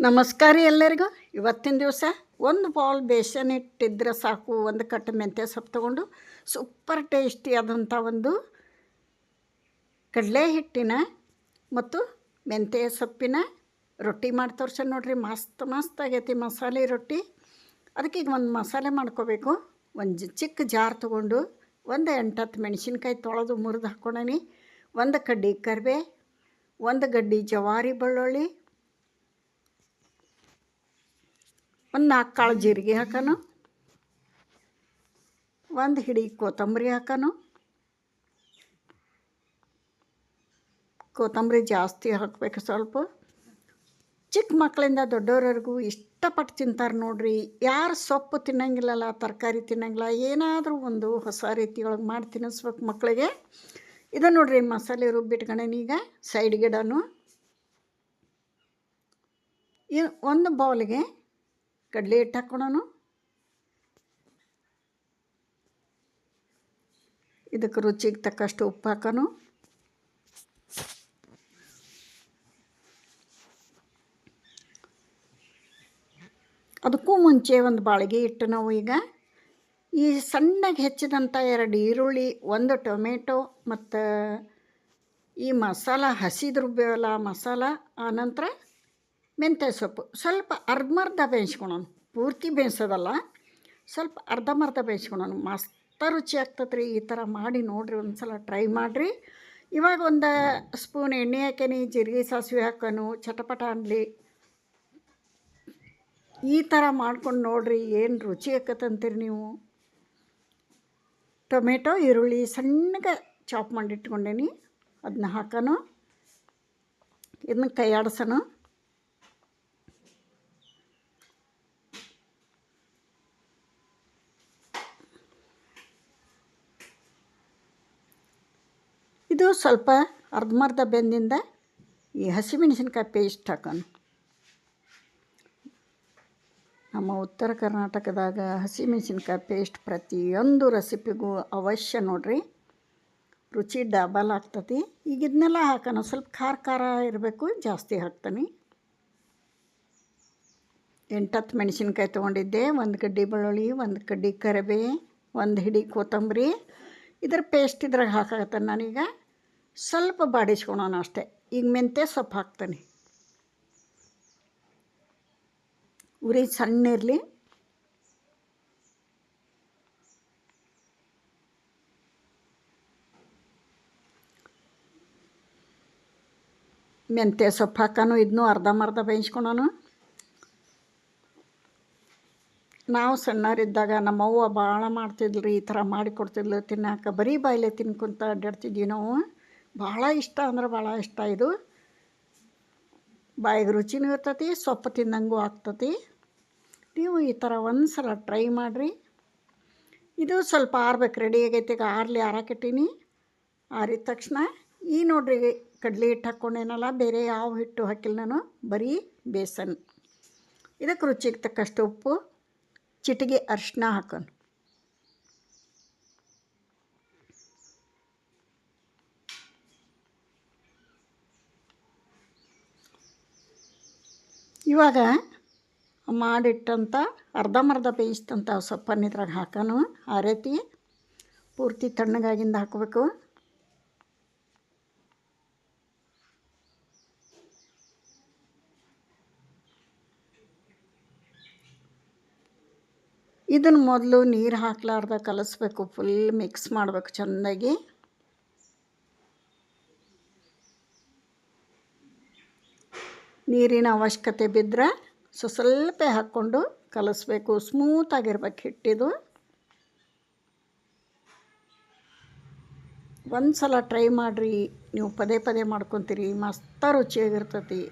ನಮಸ್ಕಾರ ಎಲ್ಲರಿಗೂ. ಇವತ್ತಿನ ದಿವಸ ಒಂದು ಬೌಲ್ ಬೇಸನ್ ಇಟ್ಟಿದ್ರೆ ಸಾಕು, ಒಂದು ಕಟ್ಟು ಮೆಂತ್ಯ ಸೊಪ್ಪು ತೊಗೊಂಡು ಸೂಪರ್ ಟೇಸ್ಟಿ ಆದಂಥ ಒಂದು ಕಡಲೆ ಹಿಟ್ಟಿನ ಮತ್ತು ಮೆಂತ್ಯ ಸೊಪ್ಪಿನ ರೊಟ್ಟಿ ಮಾಡಿ ತೋರ್ಸ ನೋಡ್ರಿ. ಮಸ್ತ್ ಆಗೈತಿ ಮಸಾಲೆ ರೊಟ್ಟಿ. ಅದಕ್ಕೆ ಈಗ ಒಂದು ಮಸಾಲೆ ಮಾಡ್ಕೋಬೇಕು. ಒಂದು ಚಿಕ್ಕ ಜಾರ್ ತೊಗೊಂಡು ಒಂದು 8-10 ಮೆಣಸಿನ್ಕಾಯಿ ತೊಳೆದು ಮುರಿದು ಹಾಕ್ಕೊಂಡೀನಿ. ಒಂದು ಕಡ್ಡಿ ಕರಿಬೇವು, ಒಂದು ಗಡ್ಡಿ ಜವಾರಿ ಬೆಳ್ಳುಳ್ಳಿ, ಒಂದು 4 ಕಾಳು ಜೀರಿಗೆ ಹಾಕೋಣ, ಒಂದು ಹಿಡಿ ಕೊತ್ತಂಬರಿ ಹಾಕೋಣ. ಕೊತ್ತಂಬರಿ ಜಾಸ್ತಿ ಹಾಕಬೇಕು ಸ್ವಲ್ಪ. ಚಿಕ್ಕ ಮಕ್ಕಳಿಂದ ದೊಡ್ಡವರೆಗೂ ಇಷ್ಟಪಟ್ಟು ತಿಂತಾರೆ ನೋಡ್ರಿ. ಯಾರು ಸೊಪ್ಪು ತಿನ್ನಂಗಿಲ್ಲಲ್ಲ, ತರಕಾರಿ ತಿನ್ನಂಗಿಲ್ಲ, ಏನಾದರೂ ಒಂದು ಹೊಸ ರೀತಿ ಒಳಗೆ ಮಾಡಿ ತಿನ್ನಿಸ್ಬೇಕು ಮಕ್ಕಳಿಗೆ. ಇದು ನೋಡ್ರಿ ಮಸಾಲೆ ರುಬ್ಬಿಟ್ಕೊಂಡೇನಿ. ಈಗ ಸೈಡ್ಗೆ ಇಡೋಣ. ಒಂದು ಬೌಲ್ಗೆ ಕಡಲೆ ಹಿಟ್ಟು ಹಾಕ್ಕೊಳ್ಳೋಣ. ಇದಕ್ಕೆ ರುಚಿಗೆ ತಕ್ಕಷ್ಟು ಉಪ್ಪು ಹಾಕೋಣ. ಅದಕ್ಕೂ ಮುಂಚೆ ಒಂದು ಬಾಳಿಗೆ ಇಟ್ಟು ನಾವು ಈಗ ಈ ಸಣ್ಣಗೆ ಹೆಚ್ಚಿದಂಥ 2 ಈರುಳ್ಳಿ, 1 ಟೊಮೆಟೊ ಮತ್ತು ಈ ಮಸಾಲ ಹಸಿದು ರುಬ್ಬೇವಲ್ಲ ಮಸಾಲ, ಆನಂತರ ಮೆಂತ್ಯ ಸೊಪ್ಪು ಸ್ವಲ್ಪ ಅರ್ಧಮರ್ಧ ಬೇಯಿಸ್ಕೊಳೋಣ. ಪೂರ್ತಿ ಬೇಯಿಸೋದಲ್ಲ, ಸ್ವಲ್ಪ ಅರ್ಧಮರ್ಧ ಬೇಯಿಸ್ಕೊಳೋಣ. ಮಸ್ತ್ ರುಚಿ ಆಗ್ತದೆ ರೀ. ಈ ಥರ ಮಾಡಿ ನೋಡಿರಿ, ಒಂದು ಸಲ ಟ್ರೈ ಮಾಡಿರಿ. ಇವಾಗ ಒಂದು ಸ್ಪೂನ್ ಎಣ್ಣೆ ಹಾಕೇನಿ, ಜೀರಿಗೆ ಸಾಸಿವೆ ಹಾಕೋನು, ಚಟಪಟ ಅನ್ನಲಿ. ಈ ಥರ ಮಾಡ್ಕೊಂಡು ನೋಡಿರಿ, ಏನು ರುಚಿ ಆಕತ್ತಂತೀರಿ ನೀವು. ಟೊಮೆಟೊ, ಈರುಳ್ಳಿ ಸಣ್ಣಗೆ ಚಾಪ್ ಮಾಡಿ ಇಟ್ಕೊಂಡೇನಿ, ಅದನ್ನ ಹಾಕೋಣ. ಇದನ್ನ ಕೈ ಆಡಿಸೋಣ. ಇದು ಸ್ವಲ್ಪ ಅರ್ಧಮರ್ಧ ಬೆಂದಿಂದ ಈ ಹಸಿಮೆಣಸಿನ್ಕಾಯಿ ಪೇಸ್ಟ್ ಹಾಕೋಣ. ನಮ್ಮ ಉತ್ತರ ಕರ್ನಾಟಕದಾಗ ಹಸಿಮೆಣಸಿನ್ಕಾಯಿ ಪೇಸ್ಟ್ ಪ್ರತಿಯೊಂದು ರೆಸಿಪಿಗೂ ಅವಶ್ಯ ನೋಡಿರಿ, ರುಚಿ ಡಬಲ್ ಆಗ್ತತಿ. ಈಗ ಇದನ್ನೆಲ್ಲ ಹಾಕೋಣ. ಸ್ವಲ್ಪ ಖಾರ ಇರಬೇಕು, ಜಾಸ್ತಿ ಹಾಕ್ತಾನೆ. 8-10 ಮೆಣಸಿನ್ಕಾಯಿ ತೊಗೊಂಡಿದ್ದೆ, 1 ಗಡ್ಡಿ ಬೆಳ್ಳುಳ್ಳಿ, 1 ಕಡ್ಡಿ ಕರಿಬೇವು, 1 ಹಿಡಿ ಕೊತ್ತಂಬರಿ. ಇದ್ರ ಪೇಸ್ಟ್ ಇದ್ರಾಗ ಹಾಕಾಕತ್ತಾನೆ ನಾನೀಗ. ಸ್ವಲ್ಪ ಬಾಡಿಸ್ಕೊಳೋಣ ಅಷ್ಟೇ. ಈಗ ಮೆಂತ್ಯ ಸೊಪ್ಪು ಹಾಕ್ತಾನೆ. ಉರಿ ಸಣ್ಣ ಇರಲಿ. ಮೆಂತ್ಯ ಸೊಪ್ಪು ಹಾಕೋಣ. ಇದನ್ನು ಅರ್ಧಮರ್ಧ ಬೇಯಿಸ್ಕೊಳೋಣ. ನಾವು ಸಣ್ಣವರಿದ್ದಾಗ ನಮ್ಮವ್ವ ಭಾಳ ಮಾಡ್ತಿದ್ಲು, ಈ ಥರ ಮಾಡಿಕೊಡ್ತಿದ್ಲು ತಿನ್ನೋಕೆ. ಬರೀ ಬಾಯಿಲೆ ತಿನ್ಕೊಂತ ಅಡ್ಡಾಡ್ತಿದ್ವಿ ನಾವು. ಭಾಳ ಇಷ್ಟ ಅಂದ್ರೆ ಭಾಳ ಇಷ್ಟ. ಇದು ಬಾಯಿಗೆ ರುಚಿನೂ ಇರ್ತತಿ, ಸೊಪ್ಪು ತಿನ್ನಂಗೂ ಆಗ್ತತಿ. ನೀವು ಈ ಥರ ಒಂದು ಸಲ ಟ್ರೈ ಮಾಡಿರಿ. ಇದು ಸ್ವಲ್ಪ ಆರ್ಬೇಕು. ರೆಡಿ ಆಗೈತೆ. ಈಗ ಆರಾಕಿಟ್ಟೀನಿ. ಆರಿದ ತಕ್ಷಣ ಈ ನೋಡ್ರಿ ಕಡಲೆ ಹಿಟ್ಟು ಹಾಕ್ಕೊಂಡೇನಲ್ಲ, ಬೇರೆ ಯಾವ ಹಿಟ್ಟು ಹಾಕಿಲ್ಲ ನಾನು, ಬರೀ ಬೇಸನ್. ಇದಕ್ಕೆ ರುಚಿಗೆ ತಕ್ಕಷ್ಟು ಉಪ್ಪು, ಚಿಟಿಗೆ ಅರಿಶಿನ ಹಾಕೋಣ. ಇವಾಗ ಮಾಡಿಟ್ಟಂಥ ಅರ್ಧಮರ್ಧ ಬೇಯಿಸಿದಂಥ ಸೊಪ್ಪನ್ನು ಇದ್ರಾಗ ಹಾಕೋಣ. ಆ ರೀತಿ ಪೂರ್ತಿ ತಣ್ಣಗಾಗಿಂದ ಹಾಕಬೇಕು. ಇದನ್ನು ಮೊದಲು ನೀರು ಹಾಕ್ಲಾರ್ದ ಕಲಿಸ್ಬೇಕು. ಫುಲ್ ಮಿಕ್ಸ್ ಮಾಡಬೇಕು ಚೆಂದಾಗಿ. ನೀರಿನ ಅವಶ್ಯಕತೆ ಬಿದ್ದರೆ ಸ್ವಲ್ಪ ಹಾಕ್ಕೊಂಡು ಕಲಿಸ್ಬೇಕು. ಸ್ಮೂತಾಗಿರ್ಬೇಕು ಹಿಟ್ಟಿದು. ಒಂದು ಸಲ ಟ್ರೈ ಮಾಡಿರಿ, ನೀವು ಪದೇ ಮಾಡ್ಕೊತೀರಿ. ಮಸ್ತ್ ರುಚಿಯಾಗಿರ್ತತಿ.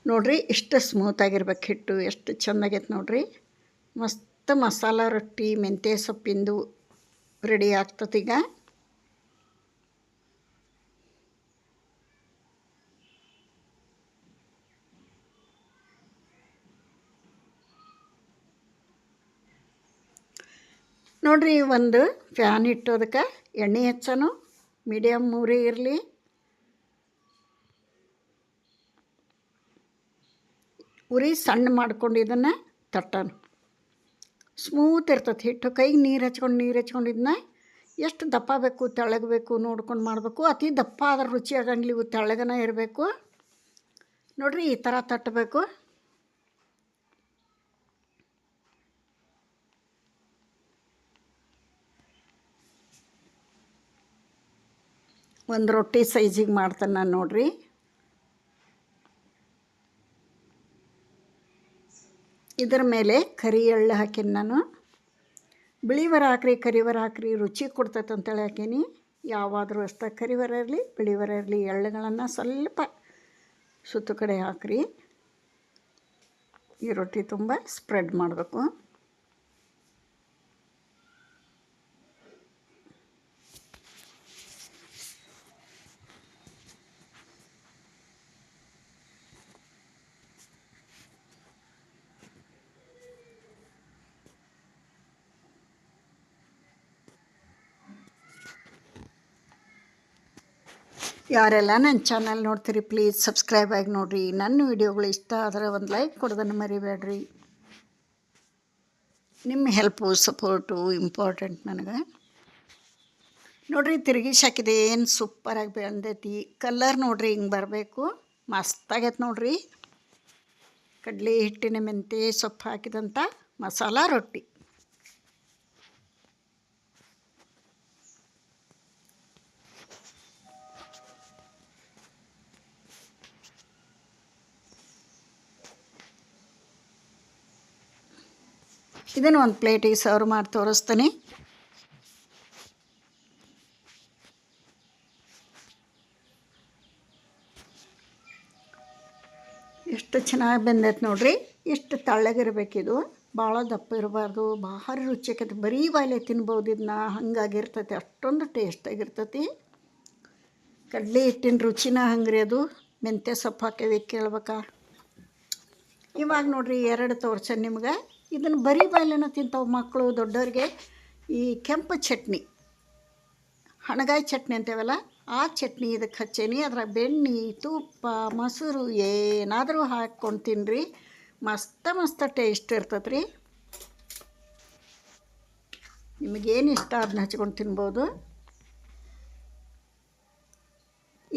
ನೋಡಿರಿ, ಇಷ್ಟು ಸ್ಮೂತಾಗಿರ್ಬೇಕು ಹಿಟ್ಟು. ಎಷ್ಟು ಚೆಂದಾಗೈತೆ ನೋಡಿರಿ. ಮಸ್ತ್ ಮಸಾಲ ರೊಟ್ಟಿ ಮೆಂತ್ಯ ಸೊಪ್ಪಿಂದು ರೆಡಿ ಆಗ್ತತೀಗ. ನೋಡಿರಿ, ಒಂದು ಫ್ಯಾನ್ ಇಟ್ಟು ಅದಕ್ಕೆ ಎಣ್ಣೆ ಹೆಚ್ಚನು, ಮೀಡಿಯಮ್ ಉರಿ ಇರಲಿ. ಉರಿ ಸಣ್ಣ ಮಾಡ್ಕೊಂಡು ಇದನ್ನು ತಟ್ಟನು. ಸ್ಮೂತ್ ಇರ್ತದೆ ಹಿಟ್ಟು. ಕೈಗೆ ನೀರು ಹಚ್ಕೊಂಡು ಇದನ್ನ ಎಷ್ಟು ದಪ್ಪ ಬೇಕು ತೆಳ್ಳಗೆ ಬೇಕು ನೋಡ್ಕೊಂಡು ಮಾಡಬೇಕು. ಅತಿ ದಪ್ಪ ಆದ್ರೆ ರುಚಿ ಆಗಂಗಿಲ್ಲ, ಇವು ತೆಳ್ಳಗನ ಇರಬೇಕು. ನೋಡಿರಿ, ಈ ಥರ ತಟ್ಟಬೇಕು. ಒಂದು ರೊಟ್ಟಿ ಸೈಜಿಗೆ ಮಾಡ್ತಾನೆ ನಾನು ನೋಡಿರಿ. ಇದರ ಮೇಲೆ ಕರಿ ಎಳ್ಳು ಹಾಕೀನಿ ನಾನು. ಬಿಳಿವರ ಹಾಕ್ರಿ ಕರಿವರ ಹಾಕ್ರಿ, ರುಚಿ ಕೊಡ್ತೈತೆ ಅಂತೇಳಿ ಹಾಕೀನಿ. ಯಾವಾದರೂ ಅಷ್ಟೇ, ಕರಿವರ ಇರಲಿ ಬಿಳಿವರ ಇರಲಿ, ಎಳ್ಳುಗಳನ್ನು ಸ್ವಲ್ಪ ಸುತ್ತು ಕಡೆ ಹಾಕ್ರಿ. ಈ ರೊಟ್ಟಿ ತುಂಬ ಸ್ಪ್ರೆಡ್ ಮಾಡಬೇಕು. ಯಾರೆಲ್ಲ ನನ್ನ ಚಾನಲ್ ನೋಡ್ತೀರಿ ಪ್ಲೀಸ್ ಸಬ್ಸ್ಕ್ರೈಬ್ ಆಗಿ ನೋಡಿರಿ. ನನ್ನ ವಿಡಿಯೋಗಳು ಇಷ್ಟ ಆದರೆ ಒಂದು ಲೈಕ್ ಕೊಡೋದನ್ನು ಮರಿಬೇಡ್ರಿ. ನಿಮ್ಮ ಹೆಲ್ಪು ಸಪೋರ್ಟು ಇಂಪಾರ್ಟೆಂಟ್ ನನಗೆ. ನೋಡಿರಿ, ತಿರುಗಿಸಿ ಹಾಕಿದೆ, ಏನು ಸೂಪರಾಗಿ ಬೆಂದೈತಿ. ಕಲರ್ ನೋಡಿರಿ ಹಿಂಗೆ ಬರಬೇಕು. ಮಸ್ತಾಗೈತೆ ನೋಡಿರಿ. ಕಡಲೆ ಹಿಟ್ಟಿನ ಮೆಂತೆ ಸೊಪ್ಪು ಹಾಕಿದಂಥ ಮಸಾಲ ರೊಟ್ಟಿ. ಇದನ್ನು ಒಂದು ಪ್ಲೇಟಿಗೆ ಸರ್ವ್ ಮಾಡಿ ತೋರಿಸ್ತೀನಿ. ಎಷ್ಟು ಚೆನ್ನಾಗಿ ಬಂದೈತೆ ನೋಡಿರಿ. ಇಷ್ಟು ತೆಳ್ಳಗಿರ್ಬೇಕಿದು, ಭಾಳ ದಪ್ಪ ಇರಬಾರ್ದು. ಭಾರಿ ರುಚಿ ಆಕೈತಿ. ಬರೀ ಬಾಯಿಲೆ ತಿನ್ಬೋದು ಇದನ್ನ, ಹಂಗಾಗಿರ್ತೈತಿ. ಅಷ್ಟೊಂದು ಟೇಸ್ಟಾಗಿರ್ತೈತಿ. ಕಡಲೆ ಹಿಟ್ಟಿನ ರುಚಿನ ಹಂಗ್ರಿ ಅದು. ಮೆಂತ್ಯ ಸೊಪ್ಪು ಹಾಕೇವಿ ಕೇಳ್ಬೇಕಾ. ಇವಾಗ ನೋಡಿರಿ, ಎರಡು ತೋರ್ಸ ನಿಮ್ಗೆ. ಇದನ್ನು ಬರೀ ಬಾಯಿಲೆನ ತಿಂತಾವೆ ಮಕ್ಕಳು, ದೊಡ್ಡವ್ರಿಗೆ. ಈ ಕೆಂಪು ಚಟ್ನಿ, ಹಣಗಾಯಿ ಚಟ್ನಿ ಅಂತೇವಲ್ಲ, ಆ ಚಟ್ನಿ ಇದಕ್ಕೆ ಹಚ್ಚೇನಿ. ಅದ್ರಾಗ ಬೆಣ್ಣೆ ತುಪ್ಪ ಮೊಸರು ಏನಾದರೂ ಹಾಕ್ಕೊಂಡು ತಿನ್ನಿರಿ, ಮಸ್ತ ಟೇಸ್ಟ್ ಇರ್ತದೆ ರೀ. ನಿಮಗೇನು ಇಷ್ಟ ಅದನ್ನ ಹಚ್ಕೊಂಡು ತಿನ್ಬೋದು.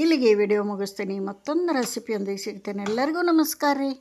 ಇಲ್ಲಿಗೆ ವಿಡಿಯೋ ಮುಗಿಸ್ತೀನಿ. ಮತ್ತೊಂದು ರೆಸಿಪಿಯೊಂದಿಗೆ ಸಿಗ್ತೇನೆ. ಎಲ್ಲರಿಗೂ ನಮಸ್ಕಾರ ರೀ.